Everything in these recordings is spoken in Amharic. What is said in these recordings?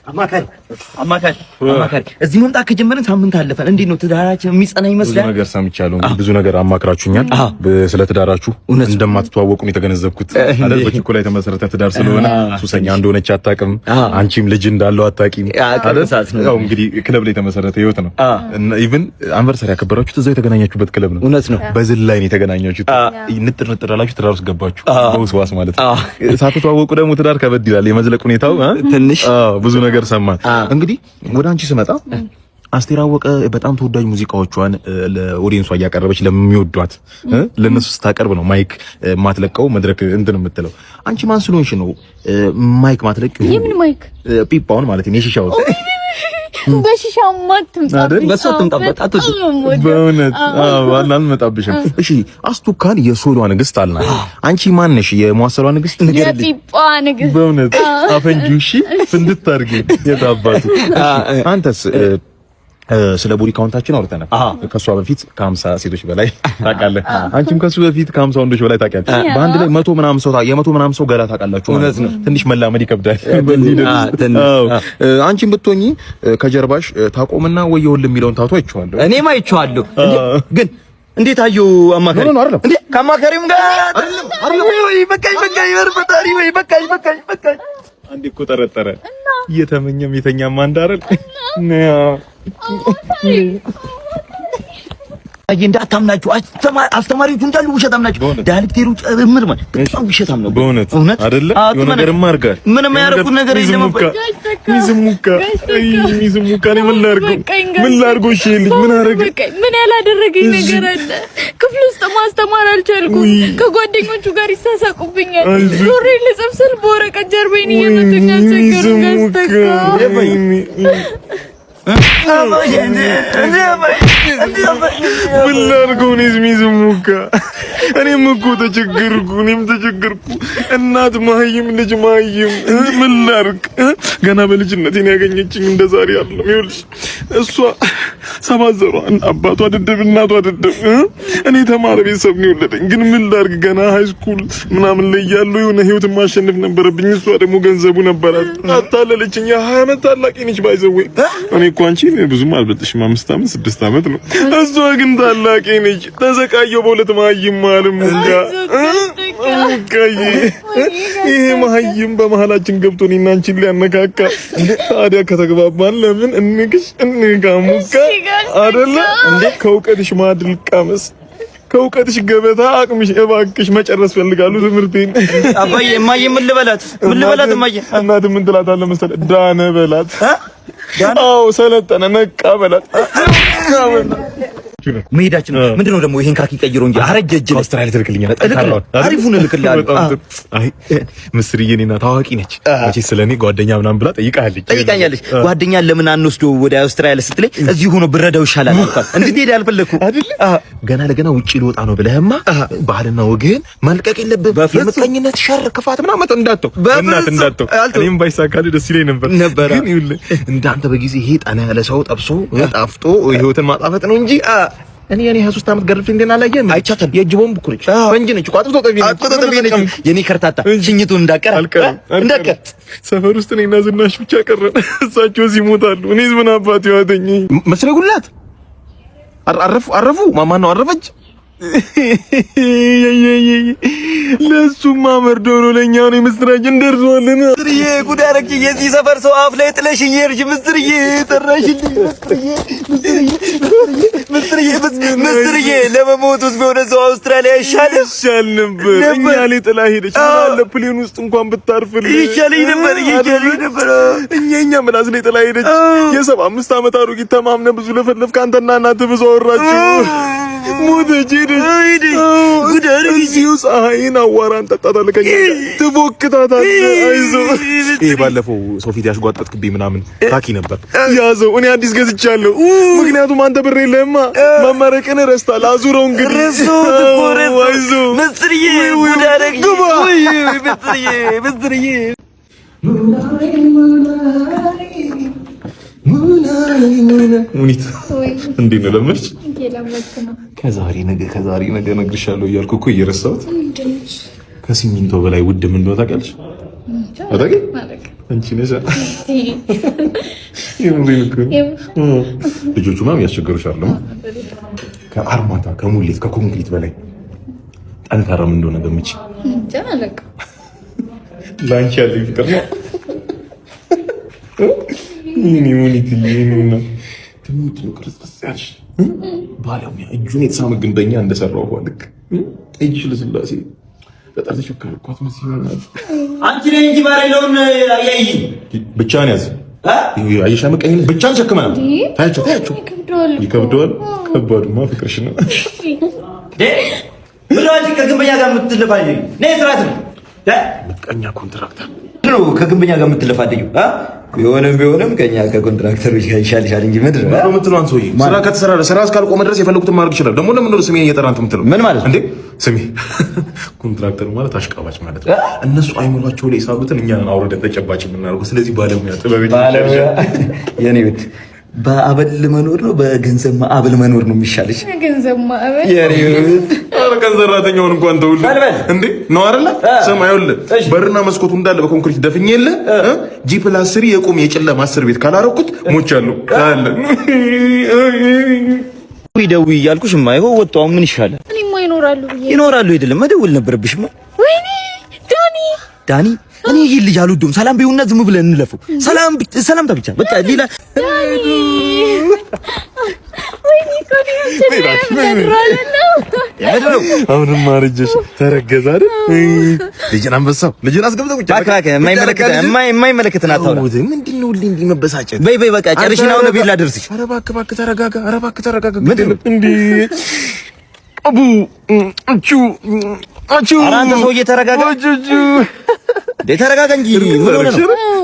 አማካሪ እዚህ መምጣት ከጀመረን ሳምንት አለፈን። እንዴት ነው ትዳራችን የሚጸና ይመስላል? ብዙ ነገር ሰምቻለሁ። ብዙ ነገር አማክራችሁኛል። ስለ ትዳራችሁ እንደማትተዋወቁ ነው የተገነዘብኩት አይደል? በችኮላ ላይ የተመሰረተ ትዳር ስለሆነ ሱሰኛ እንደሆነች አታውቅም፣ አንቺም ልጅ እንዳለው አታውቂም አይደል? ያው እንግዲህ ክለብ ላይ የተመሰረተ ህይወት ነው። ኢቭን አንቨርሰሪ ያከበራችሁት እዛው የተገናኛችሁበት ክለብ ነው። እውነት ነው። በዝል ላይ ነው የተገናኛችሁት። ንጥር አላችሁ፣ ትዳር ውስጥ ገባችሁ በውስዋስ ማለት ነው። ሳትተዋወቁ ደግሞ ትዳር ከበድ ይላል። የመዝለቅ ሁኔታው ትንሽ ብዙ ነገር ሰማን። እንግዲህ ወደ አንቺ ስመጣ አስቴር አወቀ በጣም ተወዳጅ ሙዚቃዎቿን ለኦዲየንሷ እያቀረበች ለሚወዷት ለነሱ ስታቀርብ ነው ማይክ ማትለቀው መድረክ እንትን የምትለው። አንቺ ማን ስለሆንሽ ነው ማይክ ማትለቀው? የምን ማይክ? ፒፓውን ማለት ነው። የሺሻው በሺሻው ማትምጣበት በሰጥምጣበት አትዙ በእውነት ዋናን መጣብሽም። እሺ አስቱካን የሶሏ ንግስት አልናት። አንቺ ማን ነሽ? የሟሰሏ ንግስት ንገሪልኝ። የፒፓ ንግስት በእውነት አፈንጁሺ እንድታርጊ የታባቱ። አንተስ? ስለ ቦዲ ካውንታችን አውርተናል። ከሷ በፊት ከ50 ሴቶች በላይ ታውቃለህ። አንቺም ከሱ በፊት ከ50 ወንዶች በላይ ታውቂያለሽ። በአንድ ላይ 100 ምናምን ሰው ገላ ታውቃላችሁ። ትንሽ መላመድ ይከብዳል። አንቺም ብትሆኚ ከጀርባሽ ታቆምና ወይ ይወል የሚለውን ታቶ አይቼዋለሁ። እኔም አይቼዋለሁ። ግን እንዴት አዩ? አማካሪ ነው አይደል እንዴ? ከአማካሪም ጋር አይደለም ወይ? በቃኝ ፈጣሪ ወይ በቃኝ። አንዴ እኮ ጠረጠረ እየተመኘም የተኛም አንድ አይደል? እንዳታምናችሁ አስተማሪዎቹ እንዳሉ ውሸታም ናቸው። ዳይሬክተሩ ጭምር ማለት በጣም ውሸታም ነው። በእውነት አይደለ? የሆነ ነገርማ አድርጋል። ምንም ያደረኩት ነገር የለም። ሚዝሙካ ነው። ምን ላድርገው? እሺ ልጅ ምን አደረገ? ምን ያላደረገኝ ነገር አለ? ክፍል ውስጥ ማስተማር አልቻልኩም። ከጓደኞቹ ጋር ይሳሳቁብኛል። ዞሬ ልጽፍስል በወረቀት ጀርባዬን እየመቱኝ አስቸገሩኝ። ምን ላድርገው? ሚዝሙካ እኔም እኮ ተቸገርኩ። እናት ማህይም ልጅ ማህይም ምን ላድርግ? ገና በልጅነቴ ነው ያገኘችኝ። እንደዛሬ አይደለም። ይኸውልሽ እሷ ሰባት ዘሯ አባቷ ድድብ እናቷ ድድብ። እኔ ተማረ ቤተሰብ ነው የወለደኝ። ግን ምን ላድርግ? ገና ሃይ ስኩል ምናምን ላይ ያለው የሆነ ህይወት ማሸነፍ ነበረብኝ። እሷ ደግሞ ገንዘቡ ነበራት። አታለለችኝ። የ20 ዓመት ታላቂ ነች ባይዘው። እኔ እኮ አንቺ ብዙም አልበልጥሽም። 5 ዓመት 6 ዓመት ነው። እሷ ግን ታላቂ ነች። ተሰቃየው በሁለት ማህይም ማለም ሙጋ ይሄ ማህይም በመሃላችን ገብቶ እኔና አንቺን ሊያነካካ። ታዲያ ከተግባባን ለምን እንጋሙካ አይደለ እንዴ? ከእውቀትሽ ማድል ቀመስ ከእውቀትሽ ገበታ አቅምሽ እባክሽ መጨረስ ፈልጋለሁ ትምህርቴን። አባዬ እማዬ ምን ልበላት እማዬ? እናት ምን ትላታለህ መሰለህ? ዳነ በላት። አዎ ሰለጠነ ነቃ በላት። መሄዳችን ምንድነው ደግሞ? ይሄን ካኪ ቀይሮ እንጂ አረጀ እጅ አውስትራሊያ ትልክልኛለህ። አሪፉን እልክልሃለሁ። አይ ምስርዬ እኔና ታዋቂ ነች መቼ ስለኔ ጓደኛ ምናምን ብላ ጠይቃኛለች። ጓደኛን ለምን አንወስዶ ወደ አውስትራሊያ ስትለኝ እዚህ ሆኖ ብረዳው ይሻላል አልኳት። እንድትሄድ አልፈለኩም አይደል? ገና ለገና ውጪ ልወጣ ነው ብለህማ ባህልና ወግህን መልቀቅ የለብህም። የምቀኝነት ሸር ክፋት ምናምን እንዳትተው እኔም ባይሳካልህ ደስ ይለኝ ነበር። ግን ይኸውልህ እንዳንተ በጊዜ ይሄ ጠና ያለ ሰው ጠብሶ ጣፍጦ ህይወትን ማጣፈጥ ነው እንጂ እኔ 23 ዓመት ገርፍ እንደና ላየም አይቻተም። የእጅ ቦምብ እኮ ነች። ፈንጂ ነች እኮ አጥፍቶ ጠቢ ነች። የኔ ከርታታ ሽኝቱን እንዳቀር ሰፈር ውስጥ እኔና ዝናሽ ብቻ ቀረን። እሳቸው እዚህ ይሞታሉ። እኔስ ምን አባት ይዋተኝ መስለጉላት አረፉ። ማማን ነው አረፈች። ለሱማ መርዶ ነው። ለኛው ነው ምስራች እንደርሷልና ምስርዬ ጉድ አደረግሽ። የዚህ ሰፈር ሰው አፍ ላይ ጥለሽ እየሄድሽ ምስርዬ ጠራሽልኝ። ምስርዬ ለመሞቱስ ቢሆን እዛው አውስትራሊያ ይሻል ነበር። እኛ ላይ ጥላ ሄደች። አለ ፕሌን ውስጥ እንኳን ብታርፍልኝ ይሻለኝ ነበር። እኛ ምላስ ላይ ጥላ ሄደች። የ75 ዓመት አሮጊት ተማምነ ብዙ ለፈለፍ ካንተና እናት ብዙ አወራችሁ። ሞተች ሄደች። ጉድ አደረግሽ። ፀሐይን አዋራን ጠጣታለህ። ከኛ ትቦክታታለህ። አይዞህ። ይሄ ባለፈው ሶፊ ያሽጓጠጥክብኝ ምናምን ታኪ ነበር ያዘው። እኔ አዲስ ገዝቻለሁ። ምክንያቱም አንተ ብር የለህማ። መመረቅን ረስታል። አዙረው እንግዲህ አይዞህ። ምስርዬ ጉድ አደረግሽ። ምስርዬ ሙኒት እንዴት ነው? ለመች ነው። ከዛሬ ነገ እነግርሻለሁ እያልኩ እኮ እየረሳሁት። ከሲሚንቶ በላይ ውድ ምን እንደሆነ ታውቂያለሽ? አንቺ ነሽ ልጆቹ ማም ያስቸገሩሽ አይደለም? ከአርማታ ከሙሌት ከኮንክሪት በላይ ጠንካራም እንደሆነ ገምቼ እንጃ አለቃ ላንቺ ያለኝ ፍቅር ነው። ይሄኔ ሙኒት ይሄኔና ትምት ነው ክርስቶስ ያልሽ ባለሙያ እጁን የተሳመ ግንበኛ እንደሰራው ባልክ እጅሽ ለስላሴ ተጠርተሽ ከልኳት መስይ ይሆናል። አንቺ ነኝ እንጂ ባሬለውን አያይ ብቻን ያዝ አይሻ መቀኝ ብቻን ሸክመና ታያቸው ይከብደዋል። ከባዱማ ፍቅርሽ ነው። ብራጅ ከግንበኛ ጋር የምትለፋኝ ነይ ስራት ነው ምቀኛ ኮንትራክተር ነው ከግንበኛ ጋር የምትለፋደኝ ቢሆንም ከኛ ከኮንትራክተሮች ጋር ይሻልሻል እንጂ ምንድን ነው የምትለው? አንተ ወይ ስራ ከተሰራ ስራ እስካልቆመ ድረስ የፈለጉትን ማድረግ ይችላል። ደግሞ ለምን ነው ስሜን እየጠራህ እንትን የምትለው? ምን ማለት እንዴ? ስሜ ኮንትራክተር ማለት አሽቃባጭ ማለት ነው። እነሱ አይምሯቸው ላይ ሳቡትን እኛን አውርደን ተጨባጭ የምናደርገው። ስለዚህ ባለሙያ ጥበበኛ የኔ ቤት በአበል መኖር ነው በገንዘብ ማዕበል መኖር ነው የሚሻልሽ? ገንዘብ ማዕበል የኔ ቤት ቀን ሰራተኛውን እንኳን ተውል እንዴ ነው አይደለ? ሰማዩል በርና መስኮቱ እንዳለ በኮንክሪት ደፍኜ G+3 የቆም የጨለማ 10 ቤት ካላረኩት ሞቻለሁ ታለ ደውይ እያልኩሽ የማይሆን ወጣው ምን ይሻላል? እኔማ ይኖራሉ አይደለም መደወል ነበረብሽማ። ወይኔ ዳኒ እኔ ይሄ ልጅ አልወደውም። ሰላም ቢውና ዝም ብለን እንለፈው። ሰላምታ ብቻ በቃ ሌላ ወይኔ አሁንም ማርጀሽ ተረገዘ አይደል? ልጅን አንበሳው ልጅን አስገብተው ብቻ የማይመለከትን አታውራ። ምንድን ነው እንዲህ መበሳጨት? በይ በቃ ጨርሽና አሁን ቤት ላደርስሽ። ኧረ እባክህ ተረጋጋ። ኧረ እባክህ ተረጋጋ። እንዴ አቡ አቹ ኧረ አንተ ሰውዬ ተረጋጋ። ተረጋጋ እንጂ ምን ሆነ ነው?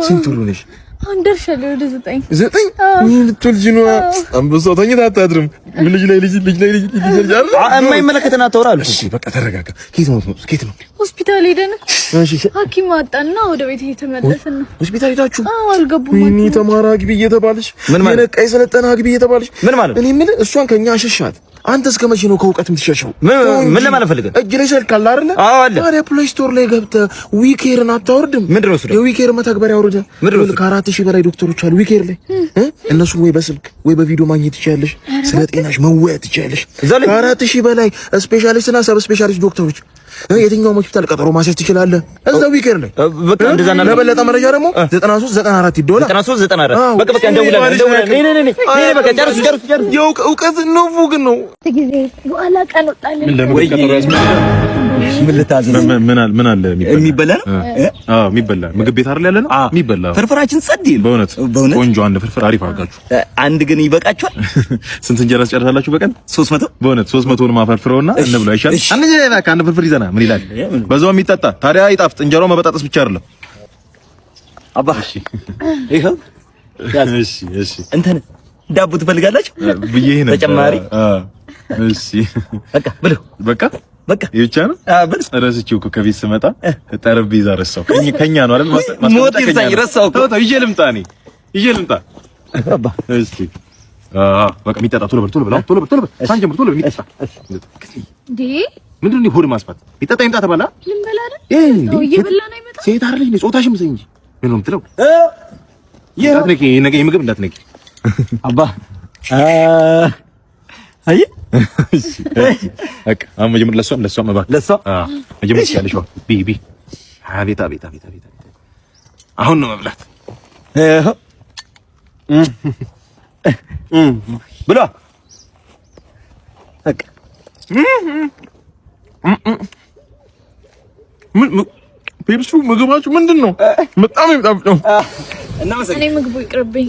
ስንት ብር ነሽ? አንደርሻለሁ ወደ 9 ምን ልትወልጂ ነው? አንበሳው ተኝታ አታድርም። ልጅ ላይ የማይመለከተን አታውራ አልኩ። እሺ በቃ ተረጋጋ። ኬት ነው? ሆስፒታል ሄደን ሐኪም አጣና ወደ ቤት እየተመለስን ነው። ሆስፒታል ሄዳችሁ? አዎ አልገቡም። እኔ ተማራ ግቢ እየተባለሽ የነቃይ ሰለጠና ግቢ እየተባለሽ ምን ማለት? እኔ የምልህ እሷን ከኛ አሸሻት። አንተ እስከ መቼ ነው ከእውቀት የምትሸሸው? ምን ለማለት ፈልገህ? እጅ ላይ ስልክ አለ አይደል? አዎ አለ። ታዲያ ፕሌይ ስቶር ላይ ገብተህ ዊኬርን አታወርድም? ምንድን ነው እሱ? የዊኬር መተግበሪያ አውርደህ ከ4000 በላይ ዶክተሮች አሉ ዊኬር ላይ እነሱ ወይ በስልክ ወይ በቪዲዮ ማግኘት ትችያለሽ። ስለ ጤናሽ መወያየት ትችያለሽ። ከ4000 በላይ ስፔሻሊስት እና ሰብ ስፔሻሊስት ዶክተሮች የትኛውም ሆስፒታል ቀጠሮ ማስያዝ ትችላለህ እዛው ዊኬር ላይ። በቃ እንደዛ እና ለበለጠ መረጃ ደግሞ 9394 ይደውላል። 9394 በቃ እንደውላለን። ነይ በቃ ጨርስ። የእውቀት ነው ፉግ ነው በኋላ ቀን ወጣለን። ምን ልታዝ ነው? ምን አለ የሚበላ ነው? አዎ የሚበላ ምግብ ቤት አይደል ያለ ነው የሚበላ። ፍርፍራችን ጸድ ይል በእውነት ቆንጆ አንድ ፍርፍር አሪፍ አድርጋችሁ። አንድ ግን ይበቃችኋል? ስንት እንጀራ ትጨርሳላችሁ በቀን? 300 በእውነት 300ን ማፈርፍረውና እንብለው አይሻል? አንድ ፍርፍር ይዘና ምን ይላል? በዛው የሚጠጣ ታዲያ ይጣፍጥ። እንጀራው መበጣጠስ ብቻ አይደለም። አባ እሺ ይሄው እሺ እንትን ዳቦ ትፈልጋላችሁ ብዬ ነው ተጨማሪ? እሺ በቃ ብለው በቃ ይቻ ነው። ረስቼው እኮ ከቤት ስመጣ ጠረጴዛ ረሳው። ከኛ ነው አይደል? ሞት ይሳይ ረሳው እኮ ይዤ ልምጣ አባ እሺ በቃ የሚጠጣ ቶሎ በል ሳንጀምር ቶሎ በል የሚጠጣ እንዴ ምንድን ነው ሆድ ማስፋት? ይጠጣ ይምጣ ተባላ ልንበላ አይደል? ነው እየበላ ነው ይመጣ። ሴት አይደለች እንዴ? ጾታሽም ሰኝ እንጂ ምን ነው የምትለው? እንዳትነቂ ነገ የምግብ እንዳትነቂ አባ አይ እሺ በቃ አሁን መጀመር ለሷም እባክህ ለሷ መጀመር ይችላልሽ። ቢ አቤት አሁን ነው መብላት ብላ በቃ ፔፕሱ ምግባችሁ ምንድን ነው? በጣም ይጣፍጥ ነው። እኔ ምግቡ ይቅርብኝ።